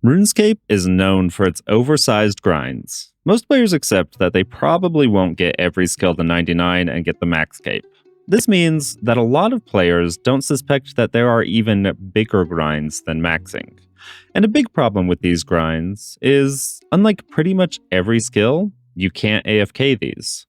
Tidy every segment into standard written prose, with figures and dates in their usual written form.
RuneScape is known for its oversized grinds. Most players accept that they probably won't get every skill to 99 and get the max cape. This means that a lot of players don't suspect that there are even bigger grinds than maxing. And a big problem with these grinds is, unlike pretty much every skill, you can't AFK these.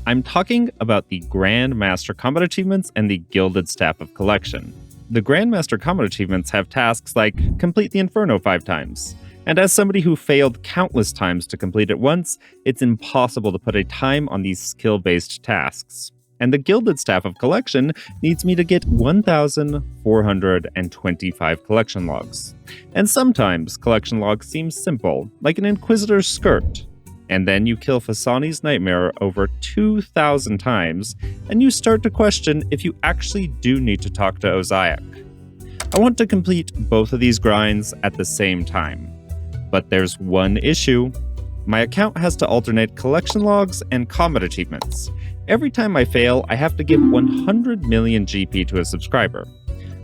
I'm talking about the Grandmaster Combat Achievements and the Gilded Staff of Collection. The Grandmaster Combat Achievements have tasks like complete the Inferno 5 times, and as somebody who failed countless times to complete it once, it's impossible to put a time on these skill-based tasks. And the Gilded Staff of Collection needs me to get 1,425 collection logs. And sometimes collection logs seem simple, like an Inquisitor's skirt. And then you kill Fasani's Nightmare over 2,000 times, and you start to question if you actually do need to talk to Oziak. I want to complete both of these grinds at the same time. But there's one issue. My account has to alternate collection logs and combat achievements. Every time I fail, I have to give 100 million GP to a subscriber.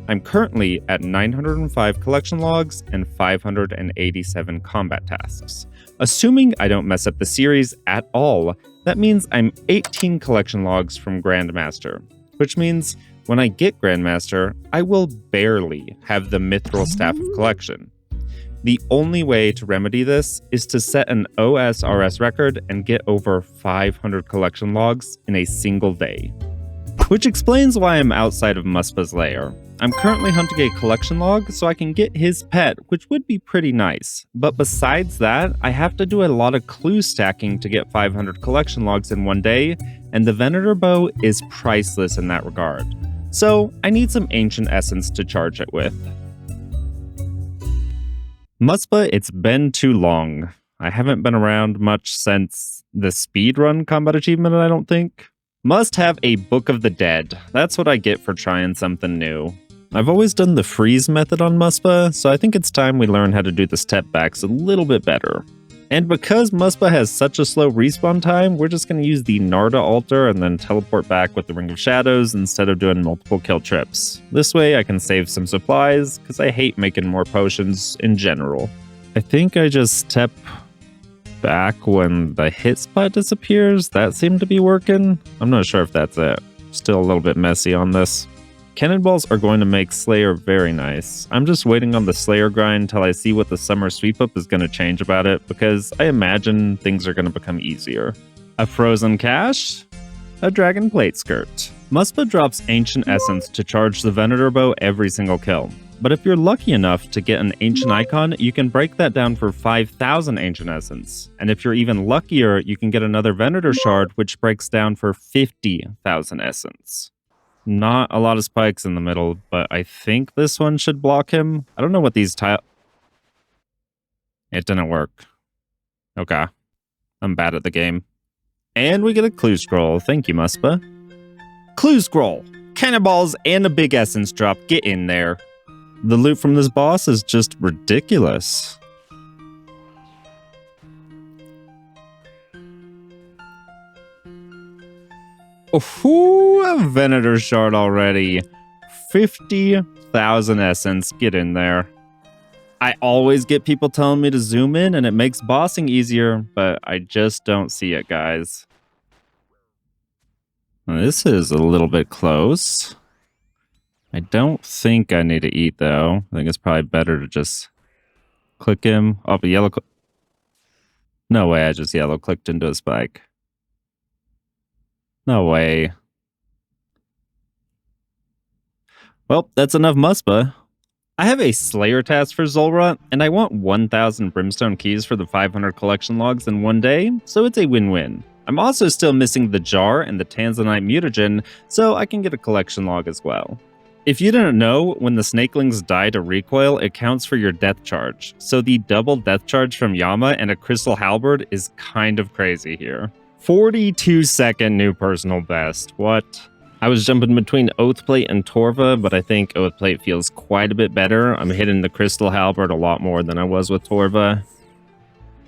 I'm currently at 905 collection logs and 587 combat tasks. Assuming I don't mess up the series at all, that means I'm 18 collection logs from Grandmaster, which means when I get Grandmaster, I will barely have the Mithril Staff of Collection. The only way to remedy this is to set an OSRS record and get over 500 collection logs in a single day. Which explains why I'm outside of Muspa's lair. I'm currently hunting a collection log so I can get his pet, which would be pretty nice. But besides that, I have to do a lot of clue stacking to get 500 collection logs in one day, and the Venator bow is priceless in that regard. So I need some ancient essence to charge it with. Muspa, it's been too long. I haven't been around much since the speedrun combat achievement, I don't think. Must have a Book of the Dead. That's what I get for trying something new. I've always done the freeze method on Muspa, so I think it's time we learn how to do the step backs a little bit better. And because Muspa has such a slow respawn time, we're just going to use the Narda altar and then teleport back with the Ring of Shadows instead of doing multiple kill trips. This way I can save some supplies, because I hate making more potions in general. I think I just step back when the hit spot disappears. That seemed to be working. I'm not sure if that's it. Still a little bit messy on this. Cannonballs are going to make Slayer very nice. I'm just waiting on the Slayer grind until I see what the summer sweep up is going to change about it, because I imagine things are going to become easier. A frozen cache? A dragon plate skirt. Muspa drops ancient essence to charge the Venator bow every single kill. But if you're lucky enough to get an ancient icon, you can break that down for 5,000 ancient essence. And if you're even luckier, you can get another Venator shard, which breaks down for 50,000 essence. Not a lot of spikes in the middle, but I think this one should block him. I don't know what these tile... It didn't work. Okay. I'm bad at the game. And we get a clue scroll. Thank you, Muspa. Clue scroll. Cannonballs and a big essence drop. Get in there. The loot from this boss is just ridiculous. Oh, a Venator shard already. 50,000 essence. Get in there. I always get people telling me to zoom in and it makes bossing easier, but I just don't see it, guys. This is a little bit close. I don't think I need to eat, though. I think it's probably better to just click him. Oh, but yellow... No way, I just yellow clicked into a spike. No way. Well, that's enough Muspa. I have a Slayer task for Zulrah, and I want 1,000 Brimstone keys for the 500 collection logs in one day, so it's a win-win. I'm also still missing the jar and the Tanzanite mutagen, so I can get a collection log as well. If you didn't know, when the snakelings die to recoil, it counts for your death charge, so the double death charge from Yama and a crystal halberd is kind of crazy here. 42-second new personal best. What? I was jumping between Oathplate and Torva, but I think Oathplate feels quite a bit better. I'm hitting the Crystal Halberd a lot more than I was with Torva.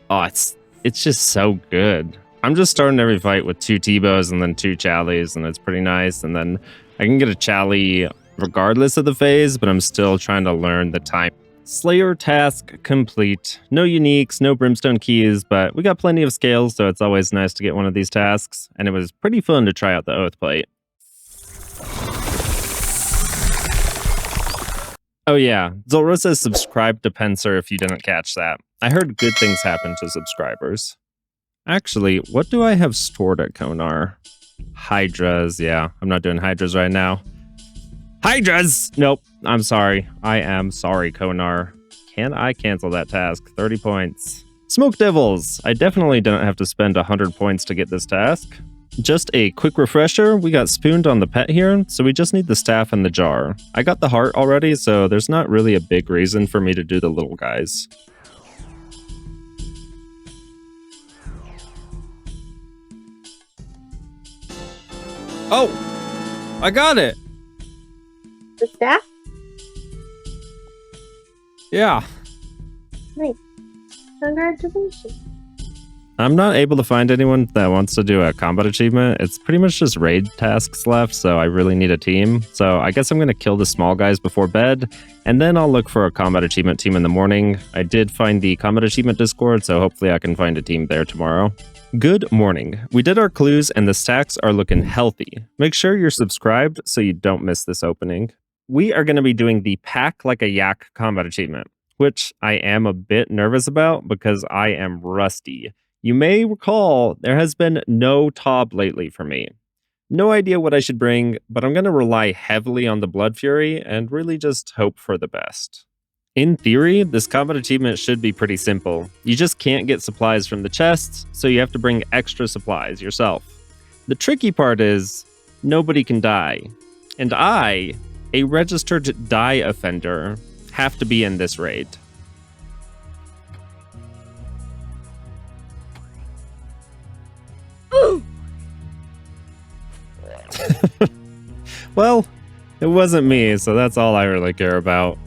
Oh, it's just so good. I'm just starting every fight with 2 T-bows and then 2 Challies, and it's pretty nice. And then I can get a Challie regardless of the phase, but I'm still trying to learn the time. Slayer task complete. No uniques, no brimstone keys, but we got plenty of scales, so it's always nice to get one of these tasks, and it was pretty fun to try out the oath plate. Oh yeah, Zolra says subscribe to Pencer if you didn't catch that. I heard good things happen to subscribers. Actually, what do I have stored at Konar? Hydras, yeah, I'm not doing Hydras right now. Hydras! Nope, I'm sorry. I am sorry, Konar. Can I cancel that task? 30 points. Smoke Devils! I definitely didn't have to spend 100 points to get this task. Just a quick refresher, we got spooned on the pet here, so we just need the staff and the jar. I got the heart already, so there's not really a big reason for me to do the little guys. Oh! I got it! The staff? Yeah. Nice. Congratulations. I'm not able to find anyone that wants to do a combat achievement. It's pretty much just raid tasks left, so I really need a team. So I guess I'm going to kill the small guys before bed, and then I'll look for a combat achievement team in the morning. I did find the combat achievement Discord, so hopefully I can find a team there tomorrow. Good morning. We did our clues, and the stacks are looking healthy. Make sure you're subscribed so you don't miss this opening. We are going to be doing the Pack Like a Yak combat achievement, which I am a bit nervous about because I am rusty. You may recall there has been no Tob lately for me. No idea what I should bring, but I'm going to rely heavily on the Blood Fury and really just hope for the best. In theory, this combat achievement should be pretty simple. You just can't get supplies from the chests, so you have to bring extra supplies yourself. The tricky part is, nobody can die. And I, a registered die offender, have to be in this raid. Well, it wasn't me, so that's all I really care about.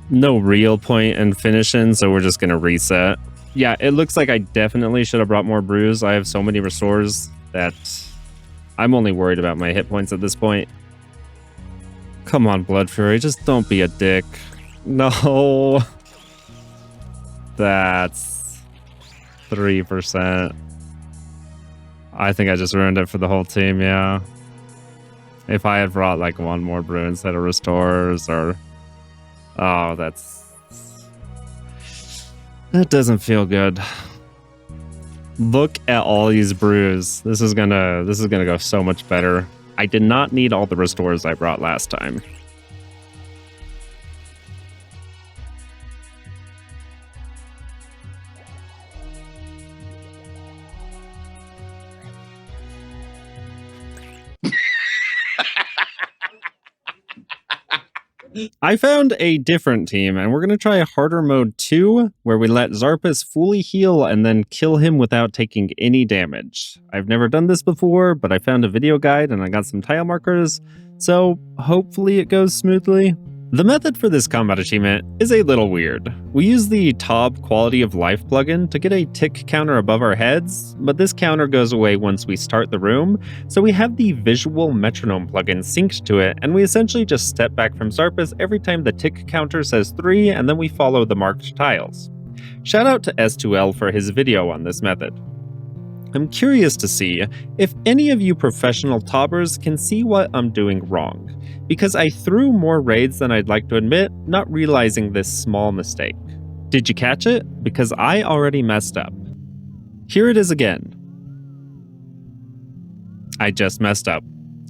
No real point in finishing, so we're just gonna reset. Yeah, it looks like I definitely should have brought more brews. I have so many restores that I'm only worried about my hit points at this point. Come on, Blood Fury, just don't be a dick. No. That's 3%. I think I just ruined it for the whole team, yeah. If I had brought like one more brew instead of restores, or... Oh, that doesn't feel good. Look at all these brews. This is gonna go so much better. I did not need all the restores I brought last time. I found a different team, and we're going to try a harder mode 2, where we let Zarpus fully heal and then kill him without taking any damage. I've never done this before, but I found a video guide and I got some tile markers, so hopefully it goes smoothly. The method for this combat achievement is a little weird. We use the Tob Quality of Life plugin to get a tick counter above our heads, but this counter goes away once we start the room, so we have the Visual Metronome plugin synced to it, and we essentially just step back from Zarpus every time the tick counter says 3, and then we follow the marked tiles. Shout out to S2L for his video on this method. I'm curious to see if any of you professional Tobbers can see what I'm doing wrong, because I threw more raids than I'd like to admit, not realizing this small mistake. Did you catch it? Because I already messed up. Here it is again. I just messed up.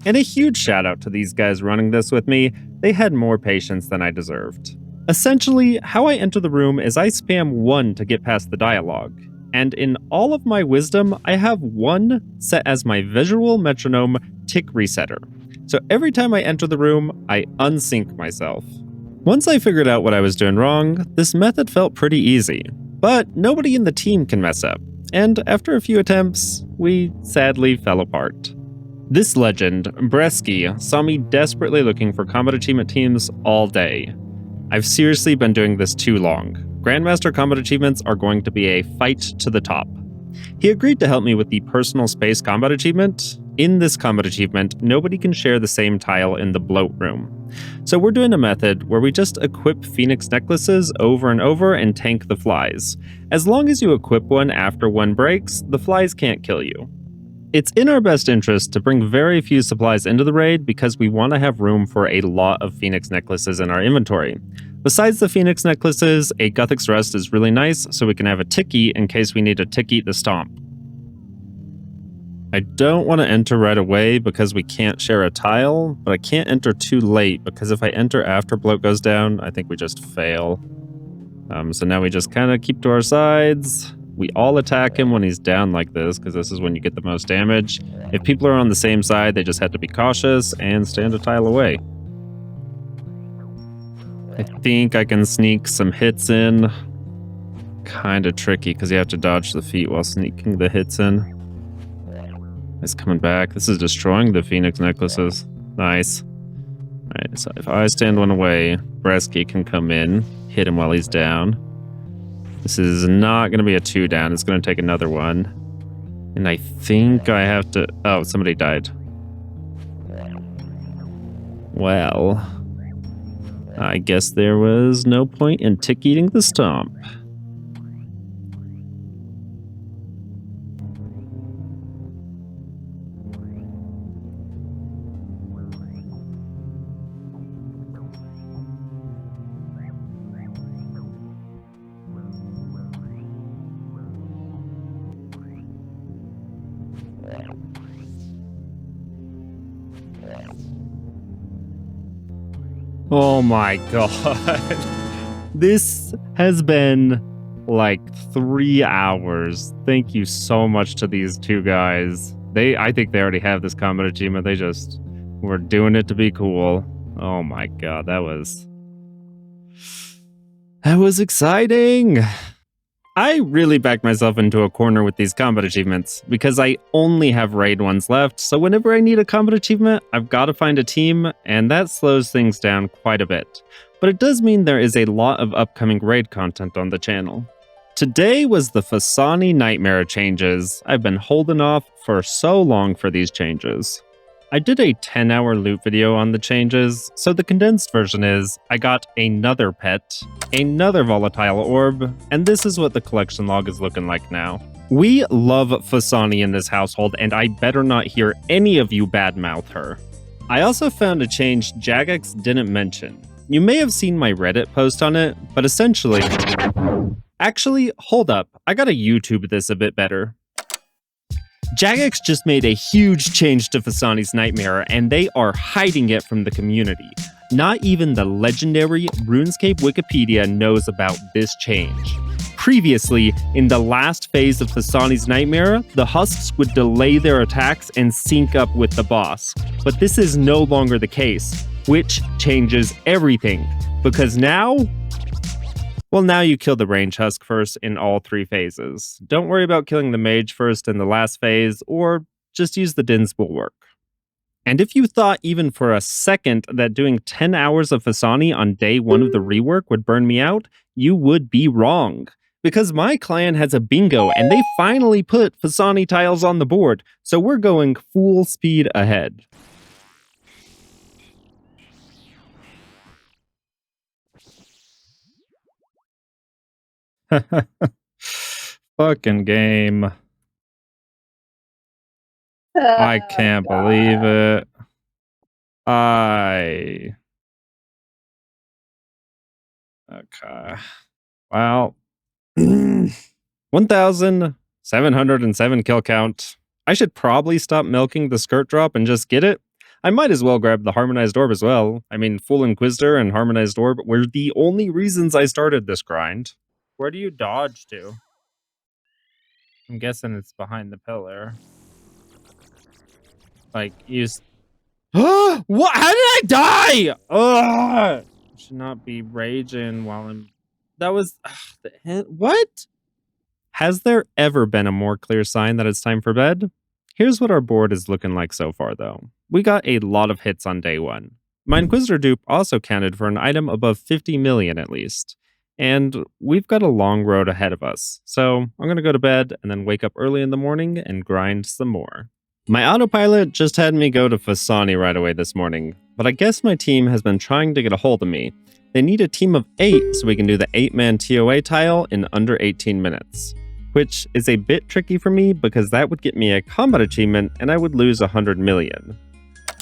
And a huge shout out to these guys running this with me. They had more patience than I deserved. Essentially, how I enter the room is I spam 1 to get past the dialogue. And in all of my wisdom, I have 1 set as my visual metronome tick resetter. So every time I enter the room, I unsync myself. Once I figured out what I was doing wrong, this method felt pretty easy. But nobody in the team can mess up. And after a few attempts, we sadly fell apart. This legend, Bresky, saw me desperately looking for combat achievement teams all day. I've seriously been doing this too long. Grandmaster combat achievements are going to be a fight to the top. He agreed to help me with the personal space combat achievement. In this combat achievement, nobody can share the same tile in the bloat room. So we're doing a method where we just equip Phoenix necklaces over and over and tank the flies. As long as you equip one after one breaks, the flies can't kill you. It's in our best interest to bring very few supplies into the raid because we want to have room for a lot of Phoenix necklaces in our inventory. Besides the Phoenix necklaces, a Guthix Rest is really nice so we can have a tick eat in case we need to tick eat the stomp. I don't want to enter right away because we can't share a tile, but I can't enter too late because if I enter after bloat goes down, I think we just fail. So now we just kind of keep to our sides. We all attack him when he's down like this, because this is when you get the most damage. If people are on the same side, they just have to be cautious and stand a tile away. I think I can sneak some hits in. Kind of tricky, because you have to dodge the feet while sneaking the hits in. He's coming back. This is destroying the Phoenix necklaces. Nice. Alright, so if I stand one away, Bresky can come in, hit him while he's down. This is not going to be a 2 down. It's going to take another one. And I think I have to... Oh, somebody died. Well, I guess there was no point in tick eating the stomp. Oh my god. This has been like 3 hours. Thank you so much to these two guys. I think they already have this combat achievement. They just were doing it to be cool. Oh my god, that was exciting. I really backed myself into a corner with these combat achievements because I only have raid ones left, so whenever I need a combat achievement, I've got to find a team, and that slows things down quite a bit. But it does mean there is a lot of upcoming raid content on the channel. Today was the Fasani Nightmare changes. I've been holding off for so long for these changes. I did a 10-hour loot video on the changes, so the condensed version is, I got another pet, another volatile orb, and this is what the collection log is looking like now. We love Fasani in this household, and I better not hear any of you badmouth her. I also found a change Jagex didn't mention. You may have seen my Reddit post on it, but essentially... Actually, hold up, I gotta YouTube this a bit better. Jagex just made a huge change to Fasani's Nightmare, and they are hiding it from the community. Not even the legendary RuneScape Wikipedia knows about this change. Previously, in the last phase of Fasani's Nightmare, the husks would delay their attacks and sync up with the boss. But this is no longer the case, which changes everything. Because now... Well, now you kill the range husk first in all 3 phases. Don't worry about killing the mage first in the last phase, or just use the Din's Bulwark. And if you thought even for a second that doing 10 hours of Fasani on day 1 of the rework would burn me out, you would be wrong. Because my client has a bingo and they finally put Fasani tiles on the board, so we're going full speed ahead. Fucking game. I can't believe it. Okay. Well. 1,707 kill count. I should probably stop milking the skirt drop and just get it. I might as well grab the Harmonized Orb as well. I mean, Full Inquisitor and Harmonized Orb were the only reasons I started this grind. Where do you dodge to? I'm guessing it's behind the pillar. Like, what? How did I die? Ugh! Should not be raging while I'm... That was... What? Has there ever been a more clear sign that it's time for bed? Here's what our board is looking like so far, though. We got a lot of hits on day 1. My Inquisitor dupe also counted for an item above 50 million at least. And we've got a long road ahead of us. So I'm going to go to bed and then wake up early in the morning and grind some more. My autopilot just had me go to Fasani right away this morning, but I guess my team has been trying to get a hold of me. They need a team of 8 so we can do the 8-man TOA tile in under 18 minutes, which is a bit tricky for me because that would get me a combat achievement and I would lose 100 million.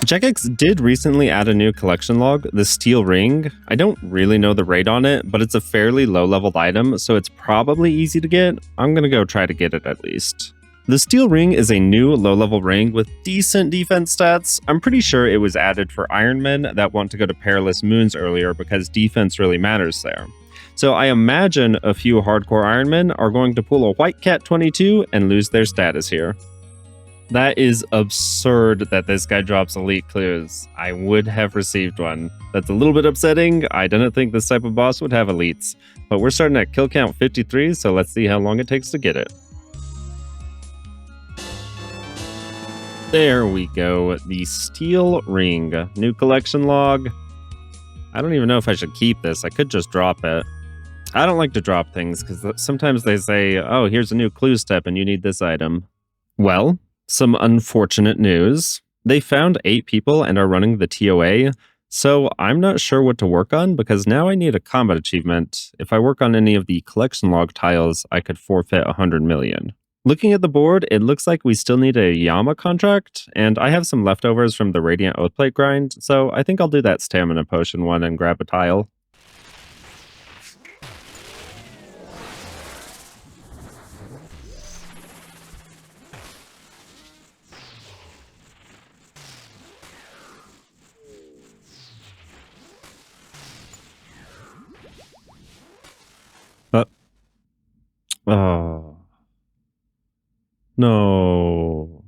Jagex did recently add a new collection log, the Steel Ring. I don't really know the rate on it, but it's a fairly low-leveled item, so it's probably easy to get. I'm gonna go try to get it at least. The Steel Ring is a new low-level ring with decent defense stats. I'm pretty sure it was added for Ironmen that want to go to Perilous Moons earlier because defense really matters there. So I imagine a few hardcore Ironmen are going to pull a White Cat 22 and lose their status here. That is absurd that this guy drops elite clues. I would have received one. That's a little bit upsetting. I didn't think this type of boss would have elites. But we're starting at kill count 53, so let's see how long it takes to get it. There we go. The Steel Ring. New collection log. I don't even know if I should keep this. I could just drop it. I don't like to drop things because sometimes they say, oh, here's a new clue step and you need this item. Well, some unfortunate news. They found 8 people and are running the TOA, so I'm not sure what to work on because now I need a combat achievement. If I work on any of the collection log tiles, I could forfeit 100 million. Looking at the board, it looks like we still need a Yama contract, and I have some leftovers from the Radiant Oathplate grind, so I think I'll do that stamina potion one and grab a tile. Oh. No.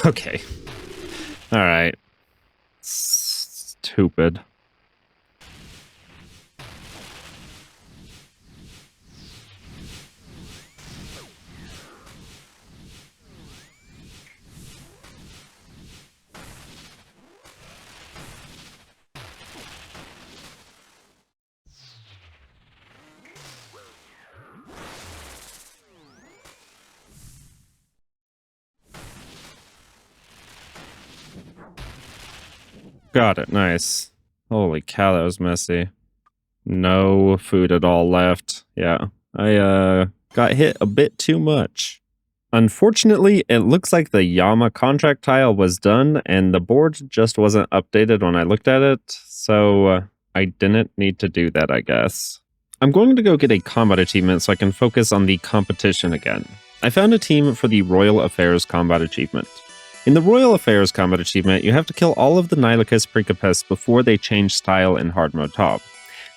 Okay. All right. Stupid. Got it. Nice. Holy cow, that was messy. No food at all left. Yeah. I got hit a bit too much. Unfortunately, it looks like the Yama contract tile was done and the board just wasn't updated when I looked at it, so I didn't need to do that, I guess. I'm going to go get a combat achievement so I can focus on the competition again. I found a team for the Royal Affairs combat achievement. In the Royal Affairs combat achievement, you have to kill all of the Nihilus Principes before they change style in hard mode top.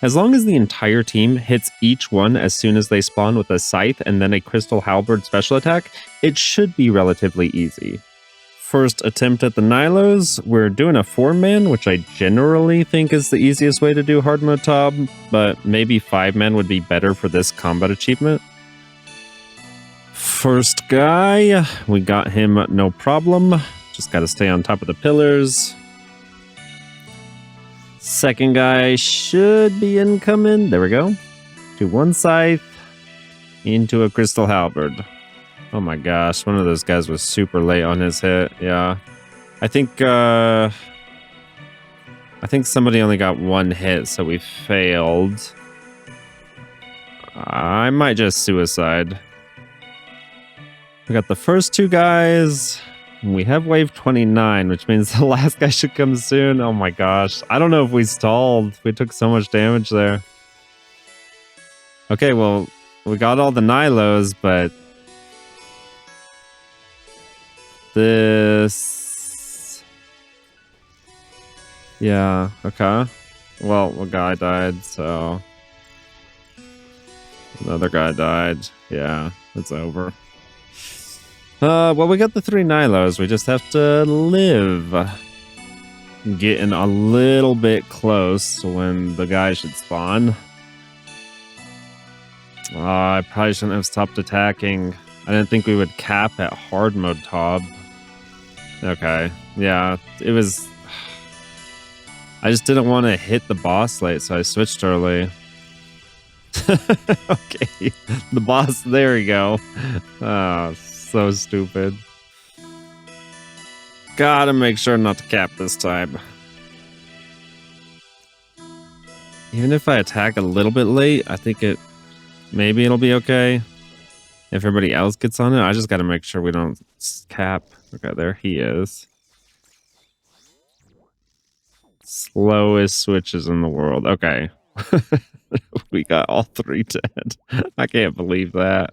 As long as the entire team hits each one as soon as they spawn with a scythe and then a crystal halberd special attack, it should be relatively easy. First attempt at the Nilos, we're doing a 4-man, which I generally think is the easiest way to do hard mode top, but maybe 5-man would be better for this combat achievement. First guy, we got him no problem. Just gotta stay on top of the pillars. Second guy should be incoming. There we go. To one scythe, into a crystal halberd. Oh my gosh, one of those guys was super late on his hit. Yeah, I think somebody only got one hit, so we failed. I might just suicide. We got the first 2 guys. We have wave 29, which means the last guy should come soon. Oh my gosh. I don't know if we stalled. We took so much damage there. Okay, well, we got all the Nilos, but this... Yeah, okay. Well, one guy died, so... Another guy died. Yeah, it's over. Well, we got the 3 Nilos. We just have to live. Getting a little bit close when the guy should spawn. I probably shouldn't have stopped attacking. I didn't think we would cap at hard mode top. Okay, yeah, it was... I just didn't want to hit the boss late, so I switched early. Okay, the boss, there we go. Oh, so stupid. Gotta make sure not to cap this time. Even if I attack a little bit late, I think maybe it'll be okay. If everybody else gets on it, I just gotta make sure we don't cap. Okay, there he is. Slowest switches in the world. Okay. We got all 3 dead. I can't believe that.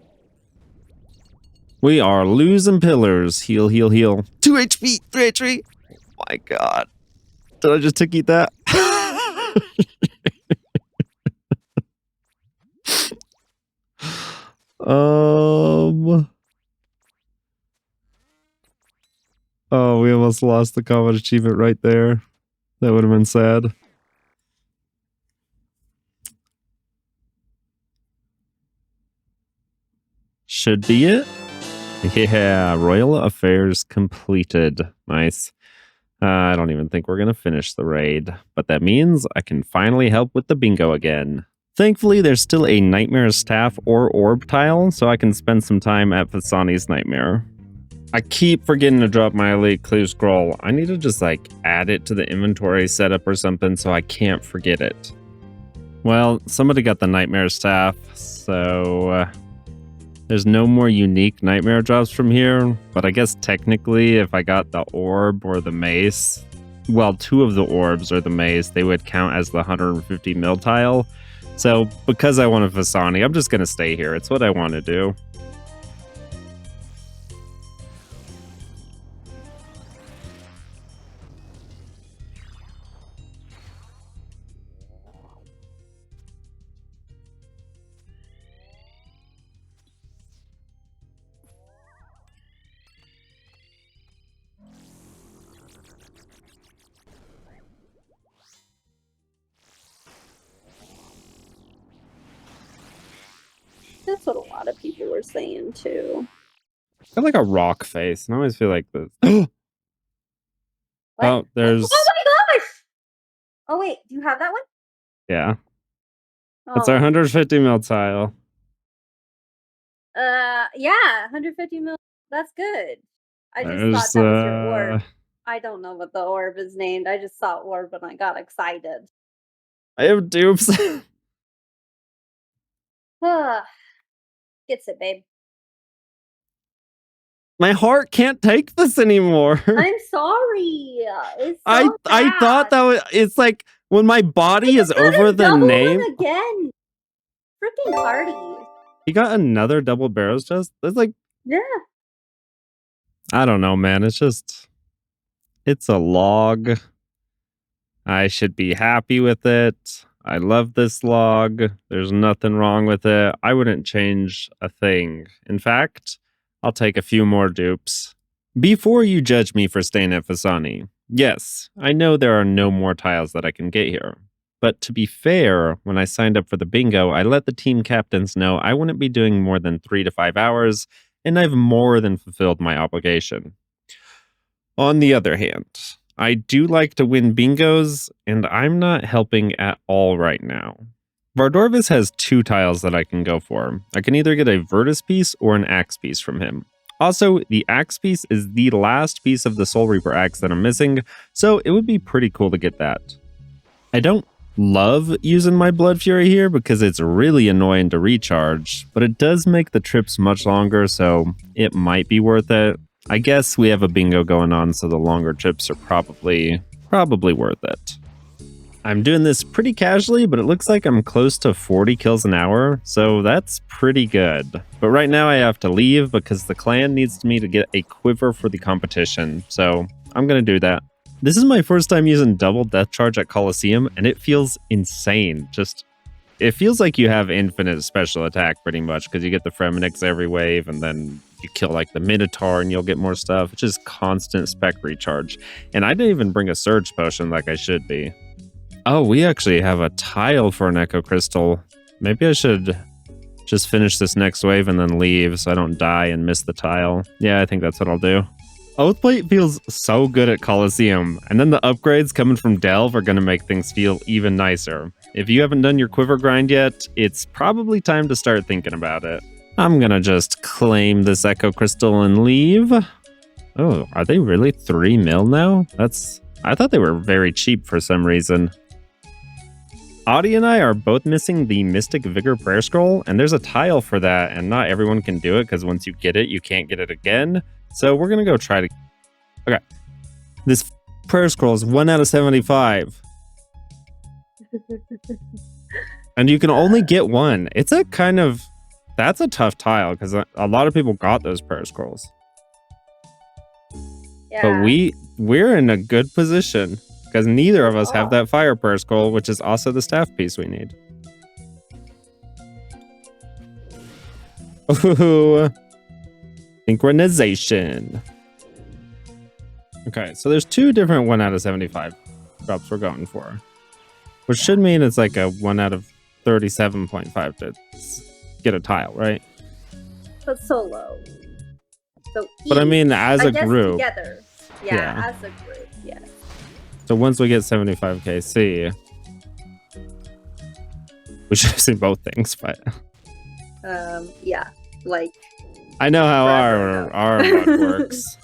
We are losing pillars. Heal, heal, heal. 2 HP, 3 HP. Oh my god. Did I just tick eat that? Oh, we almost lost the combat achievement right there. That would have been sad. Should be it. Yeah, Royal Affairs completed. Nice. I don't even think we're going to finish the raid, but that means I can finally help with the bingo again. Thankfully, there's still a Nightmare Staff or Orb tile, so I can spend some time at Fasani's Nightmare. I keep forgetting to drop my Elite Clue Scroll. I need to just like add it to the inventory setup or something so I can't forget it. Well, somebody got the Nightmare Staff, so there's no more unique Nightmare drops from here, but I guess technically if I got the Orb or the Mace, well, 2 of the Orbs or the Mace, they would count as the 150 mil tile. So because I wanted Fasani, I'm just going to stay here. It's what I want to do. That's what a lot of people were saying too. I got like a rock face, and I always feel like this. Oh, there's. Oh my gosh! Oh wait, do you have that one? Yeah. That's our 150 mil tile. Yeah, 150 mil. That's good. I just thought that was your orb. I don't know what the orb is named. I just saw orb and I got excited. I have dupes. Gets it, babe. My heart can't take this anymore. I'm sorry. It's I thought that was. It's like when my body is over the name again. Freaking party. He got another double barrels chest. That's like, yeah. I don't know, man. It's a log. I should be happy with it. I love this log. There's nothing wrong with it. I wouldn't change a thing. In fact, I'll take a few more dupes. Before you judge me for staying at Fasani, yes, I know there are no more tiles that I can get here. But to be fair, when I signed up for the bingo, I let the team captains know I wouldn't be doing more than 3 to 5 hours, and I've more than fulfilled my obligation. On the other hand, I do like to win bingos, and I'm not helping at all right now. Vardorvis has 2 tiles that I can go for. I can either get a Virtus piece or an Axe piece from him. Also, the Axe piece is the last piece of the Soul Reaper Axe that I'm missing, so it would be pretty cool to get that. I don't love using my Blood Fury here because it's really annoying to recharge, but it does make the trips much longer, so it might be worth it. I guess we have a bingo going on, so the longer trips are probably worth it. I'm doing this pretty casually, but it looks like I'm close to 40 kills an hour, so that's pretty good. But right now I have to leave because the clan needs me to get a quiver for the competition, so I'm gonna do that. This is my first time using double death charge at Colosseum, and it feels insane. It feels like you have infinite special attack pretty much, because you get the Fremenix every wave, and then you kill like the Minotaur and you'll get more stuff. It's just constant spec recharge. And I didn't even bring a Surge Potion like I should be. Oh, we actually have a tile for an Echo Crystal. Maybe I should just finish this next wave and then leave so I don't die and miss the tile. Yeah, I think that's what I'll do. Oathplate feels so good at Colosseum, and then the upgrades coming from Delve are going to make things feel even nicer. If you haven't done your quiver grind yet, it's probably time to start thinking about it. I'm going to just claim this Echo Crystal and leave. Oh, are they really 3 mil now? I thought they were very cheap for some reason. Audie and I are both missing the Mystic Vigor Prayer Scroll, and there's a tile for that, and not everyone can do it because once you get it, you can't get it again. So we're gonna go try to. Okay, this prayer scroll is 1 out of 75, and you can only get one. It's a kind of that's a tough tile because a lot of people got those prayer scrolls. Yeah. But we're in a good position because neither of us have that fire prayer scroll, which is also the staff piece we need. Ooh, synchronization. Okay, so there's 2 different 1 out of 75 drops we're going for, which should mean it's like a 1 out of 37.5 to get a tile, right? But so low. So but I mean, as a group. Together. Yeah, as a group, yes. So once we get 75k C, we should have seen both things, but yeah, like I know how our luck works.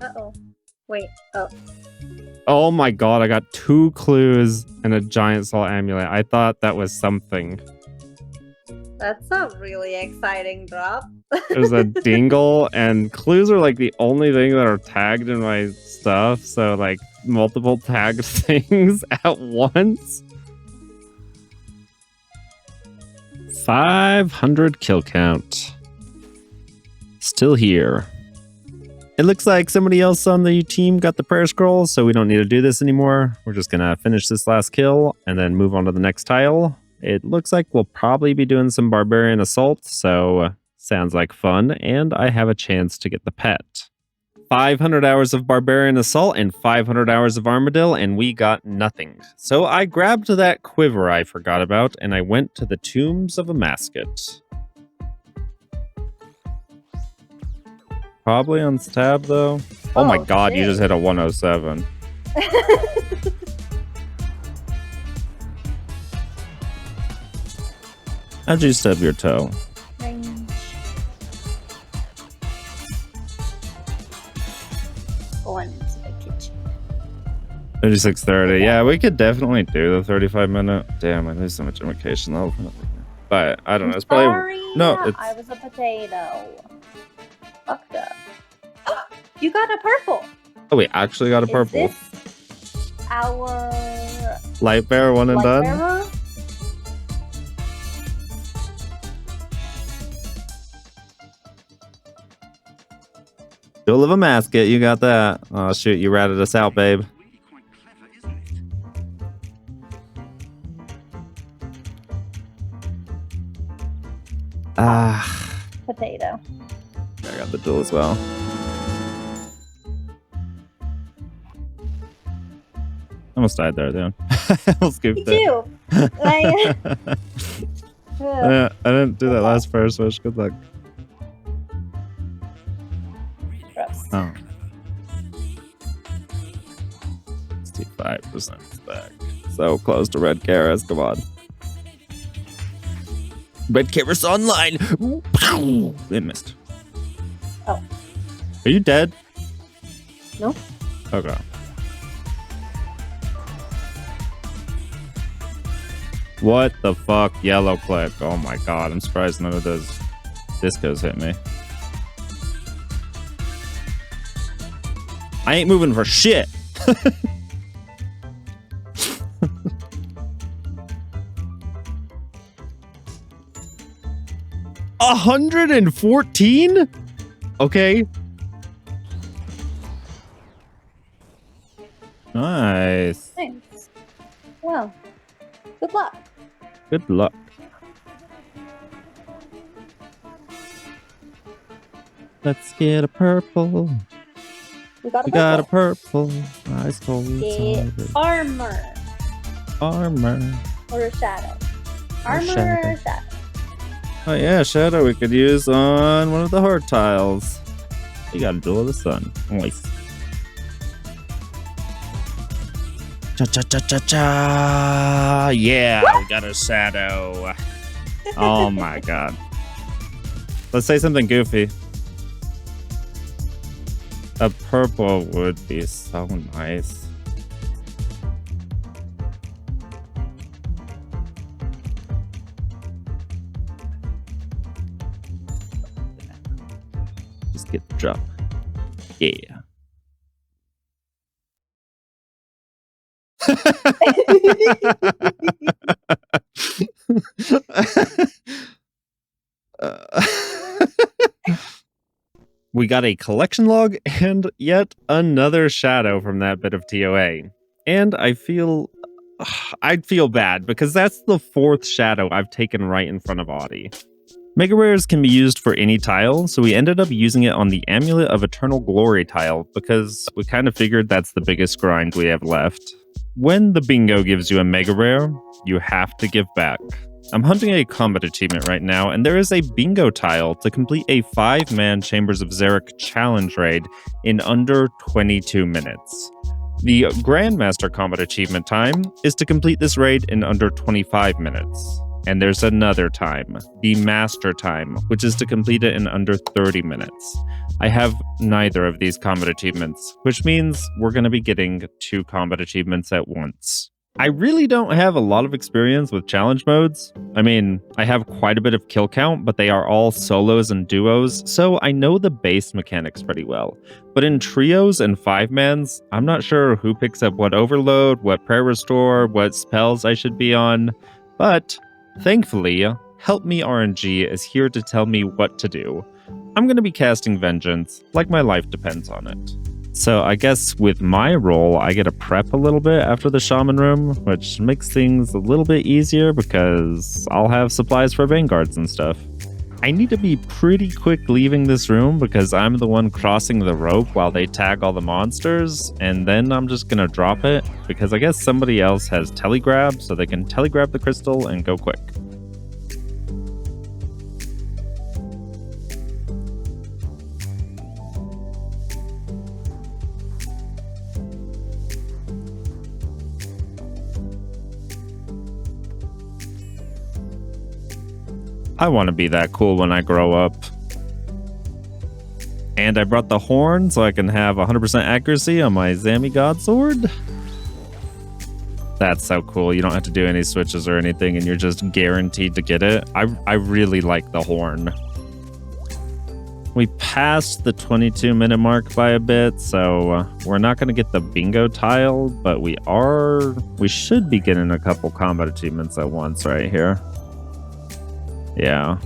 Uh-oh. Wait. Oh. Oh my god, I got 2 clues and a giant salt amulet. I thought that was something. That's a really exciting drop. There's a dingle, and clues are like the only thing that are tagged in my stuff. So like multiple tagged things at once. 500 kill count. Still here. It looks like somebody else on the team got the prayer scroll, so we don't need to do this anymore. We're just gonna finish this last kill and then move on to the next tile. It looks like we'll probably be doing some barbarian assault, so sounds like fun, and I have a chance to get the pet. 500 hours of barbarian assault and 500 hours of armadillo, and we got nothing. So I grabbed that quiver I forgot about, and I went to the tombs of a mascot. Probably on stab though. Oh my god, shit. You just hit a 107. How'd you stub your toe? Range. Going into the kitchen. 36:30. Yeah, we could definitely do the 35-minute. Damn, I lose so much invocation level. But I don't know. It's probably no. It's... I was a potato. Fucked up. You got a purple. Oh, we actually got a purple. Is this our light bearer one and done? Bearer? Duel of a mascot, you got that. Oh shoot, you ratted us out, babe. Potato. I got the duel as well. Almost died there, dude. I'll skip Me that. too. Yeah, I didn't do that last first wish. Good luck. Gross. Oh. 65% back. So close to red Karas. Come on. Red Karas online. It missed. Oh. Are you dead? No. Okay. What the fuck? Yellow click. Oh my god. I'm surprised none of those discos hit me. I ain't moving for shit. $114? Okay. Nice. Thanks. Well, good luck. Good luck. Let's get a purple. We got a purple. Ice cold. Armor. Armor. Or a shadow. Armor or a shadow. Oh yeah, shadow we could use on one of the heart tiles. You got a Duel of the Sun. Nice. Cha cha cha cha cha. Yeah, we got a shadow. Oh my god. Let's say something goofy. A purple would be so nice. Just get the drop. Yeah. We got a collection log and yet another shadow from that bit of TOA. And I'd feel bad because that's the 4th shadow I've taken right in front of Audie. Mega Rares can be used for any tile, so we ended up using it on the Amulet of Eternal Glory tile because we kind of figured that's the biggest grind we have left. When the bingo gives you a Mega Rare, you have to give back. I'm hunting a combat achievement right now, and there is a bingo tile to complete a 5-man Chambers of Xeric challenge raid in under 22 minutes. The Grandmaster combat achievement time is to complete this raid in under 25 minutes. And there's another time, the Master time, which is to complete it in under 30 minutes. I have neither of these combat achievements, which means we're going to be getting 2 combat achievements at once. I really don't have a lot of experience with challenge modes. I mean, I have quite a bit of kill count, but they are all solos and duos, so I know the base mechanics pretty well. But in trios and 5-mans, I'm not sure who picks up what overload, what prayer restore, what spells I should be on, but thankfully, Help Me RNG is here to tell me what to do. I'm going to be casting Vengeance, like my life depends on it. So I guess with my role, I get to prep a little bit after the Shaman room, which makes things a little bit easier because I'll have supplies for Vanguards and stuff. I need to be pretty quick leaving this room because I'm the one crossing the rope while they tag all the monsters, and then I'm just going to drop it because I guess somebody else has telegrab, so they can telegrab the crystal and go quick. I want to be that cool when I grow up. And I brought the horn so I can have 100% accuracy on my Zami God Sword. That's so cool. You don't have to do any switches or anything, and you're just guaranteed to get it. I really like the horn. We passed the 22-minute mark by a bit, so we're not going to get the bingo tile, but we should be getting a couple combat achievements at once right here. Yeah.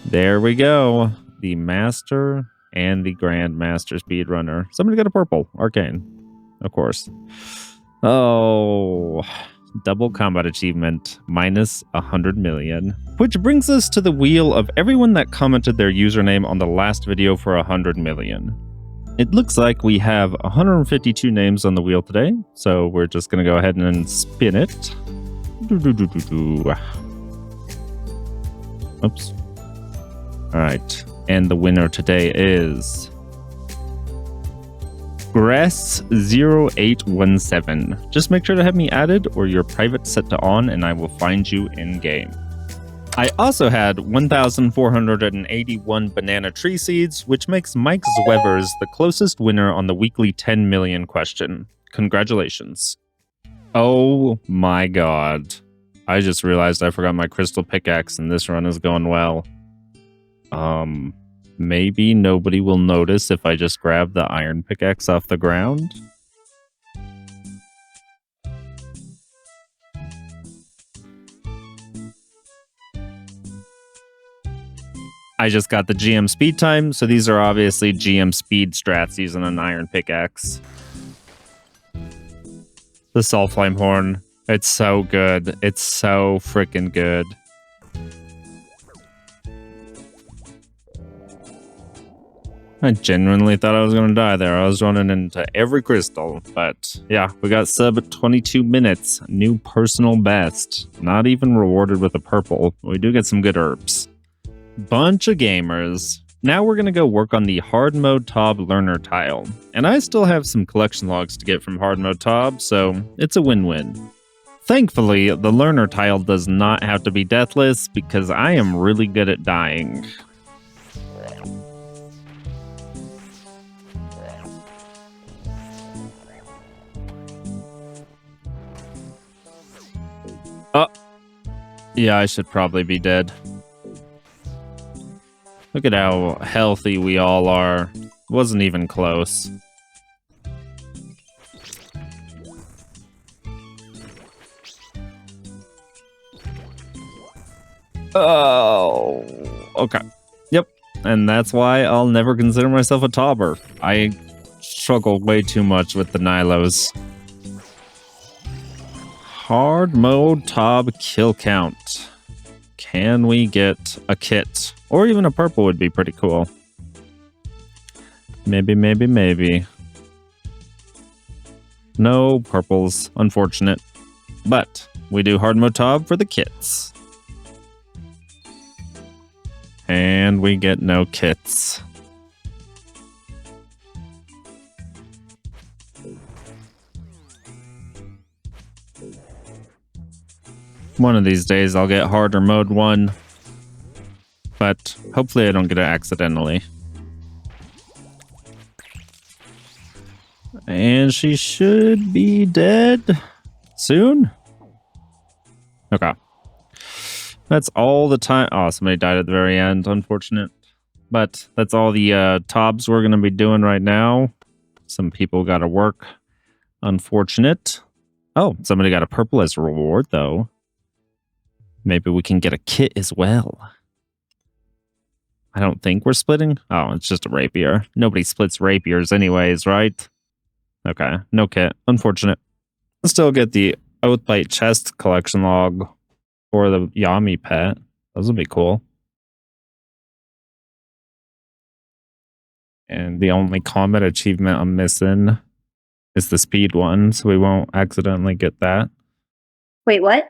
There we go. The Master and the Grandmaster Speedrunner. Somebody got a purple. Arcane. Of course. Oh. Double combat achievement. Minus 100 million. Which brings us to the wheel of everyone that commented their username on the last video for 100 million. It looks like we have 152 names on the wheel today. So we're just going to go ahead and spin it. Oops. All right. And the winner today is Gress0817. Just make sure to have me added or your private set to on and I will find you in game. I also had 1,481 banana tree seeds, which makes Mike Zwevers the closest winner on the weekly 10 million question. Congratulations. Oh my god. I just realized I forgot my crystal pickaxe and this run is going well. Maybe nobody will notice if I just grab the iron pickaxe off the ground. I just got the GM speed time, so these are obviously GM speed strats using an iron pickaxe. The Soul Flame Horn. It's so good. It's so freaking good. I genuinely thought I was going to die there. I was running into every crystal. But yeah, we got sub at 22 minutes. New personal best. Not even rewarded with a purple. We do get some good herbs. Bunch of gamers. Now we're going to go work on the hard mode Tob learner tile. And I still have some collection logs to get from hard mode Tob, so it's a win-win. Thankfully, the learner tile does not have to be deathless because I am really good at dying. Oh, yeah, I should probably be dead. Look at how healthy we all are. Wasn't even close. Oh, okay. Yep. And that's why I'll never consider myself a tobber. I struggle way too much with the Nilos. Hard mode Tob kill count. Can we get a kit? Or even a purple would be pretty cool. Maybe, maybe, maybe. No purples, unfortunate. But we do hard mode Tob for the kits. And we get no kits. One of these days I'll get harder mode 1. But hopefully I don't get it accidentally. And she should be dead soon. Okay. That's all the time. Oh, somebody died at the very end. Unfortunate. But that's all the tobs we're going to be doing right now. Some people got to work. Unfortunate. Oh, somebody got a purple as a reward, though. Maybe we can get a kit as well. I don't think we're splitting. Oh, it's just a rapier. Nobody splits rapiers anyways, right? Okay, no kit. Unfortunate. Still get the Oathbite chest collection log for the Yami pet. Those would be cool. And the only combat achievement I'm missing is the speed one, so we won't accidentally get that. Wait, what?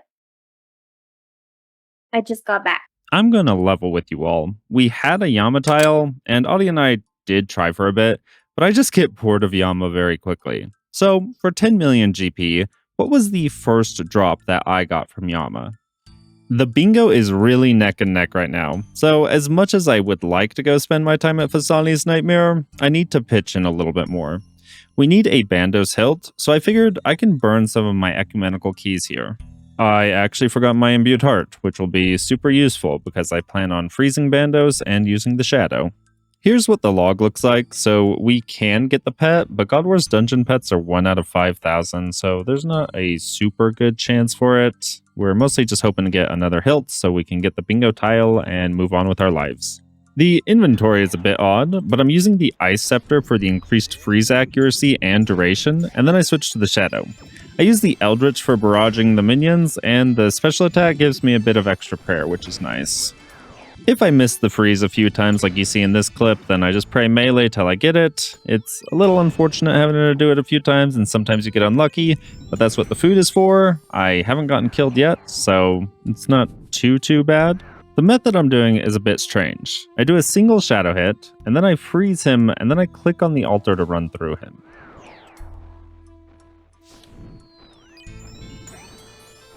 I just got back. I'm going to level with you all. We had a Yama tile, and Audie and I did try for a bit, but I just get bored of Yama very quickly. So, for 10 million GP, what was the first drop that I got from Yama? The bingo is really neck and neck right now, so as much as I would like to go spend my time at Fasani's Nightmare, I need to pitch in a little bit more. We need a Bandos hilt, so I figured I can burn some of my ecumenical keys here. I actually forgot my imbued heart, which will be super useful because I plan on freezing Bandos and using the shadow. Here's what the log looks like. So we can get the pet, but God War's dungeon pets are 1 out of 5,000, so there's not a super good chance for it. We're mostly just hoping to get another hilt so we can get the bingo tile and move on with our lives. The inventory is a bit odd, but I'm using the Ice Scepter for the increased freeze accuracy and duration, and then I switch to the shadow. I use the Eldritch for barraging the minions, and the special attack gives me a bit of extra prayer, which is nice. If I miss the freeze a few times like you see in this clip, then I just pray melee till I get it. It's a little unfortunate having to do it a few times, and sometimes you get unlucky, but that's what the food is for. I haven't gotten killed yet, so it's not too bad. The method I'm doing is a bit strange. I do a single shadow hit, and then I freeze him, and then I click on the altar to run through him.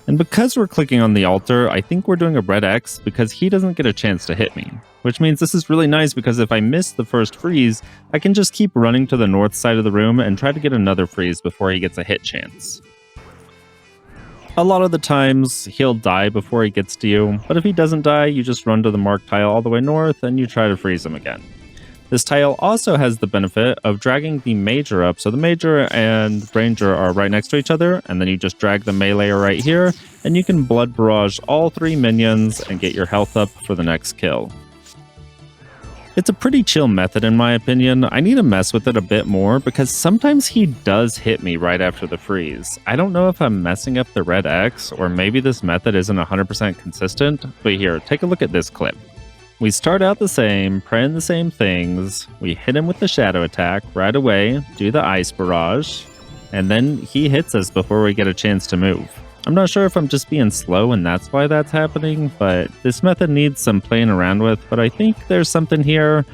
And because we're clicking on the altar, I think we're doing a red X because he doesn't get a chance to hit me. Which means this is really nice because if I miss the first freeze, I can just keep running to the north side of the room and try to get another freeze before he gets a hit chance. A lot of the times, he'll die before he gets to you, but if he doesn't die, you just run to the marked tile all the way north and you try to freeze him again. This tile also has the benefit of dragging the Major up, so the Major and Ranger are right next to each other, and then you just drag the melee right here, and you can blood barrage all 3 minions and get your health up for the next kill. It's a pretty chill method in my opinion. I need to mess with it a bit more because sometimes he does hit me right after the freeze. I don't know if I'm messing up the red X or maybe this method isn't 100% consistent, but here, take a look at this clip. We start out the same, praying the same things, we hit him with the shadow attack right away, do the ice barrage, and then he hits us before we get a chance to move. I'm not sure if I'm just being slow and that's why that's happening, but this method needs some playing around with, but I think there's something here.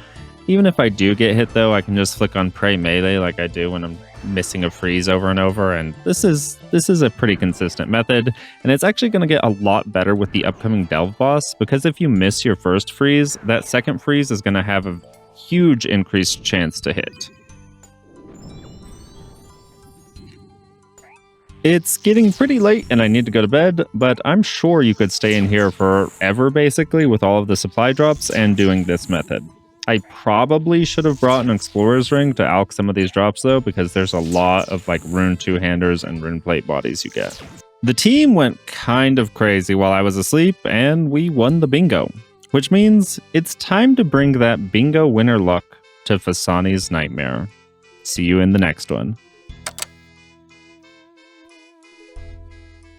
Even if I do get hit though, I can just flick on pray melee like I do when I'm missing a freeze over and over, and this is a pretty consistent method, and it's actually going to get a lot better with the upcoming Delve boss, because if you miss your first freeze, that second freeze is going to have a huge increased chance to hit. It's getting pretty late and I need to go to bed, but I'm sure you could stay in here forever basically with all of the supply drops and doing this method. I probably should have brought an explorer's ring to alch some of these drops though, because there's a lot of like rune two-handers and rune plate bodies you get. The team went kind of crazy while I was asleep and we won the bingo, which means it's time to bring that bingo winner luck to Fasani's Nightmare. See you in the next one.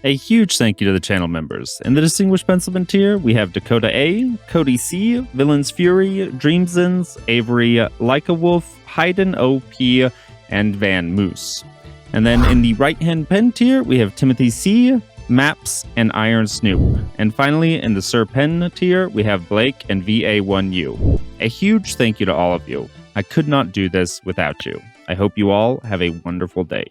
A huge thank you to the channel members. In the Distinguished Pencilman tier, we have Dakota A, Cody C, Villain's Fury, Dreamsons, Avery, Leica Wolf, Hayden OP, and Van Moose. And then in the right-hand pen tier, we have Timothy C, Maps, and Iron Snoop. And finally, in the Sir Pen tier, we have Blake and VA1U. A huge thank you to all of you. I could not do this without you. I hope you all have a wonderful day.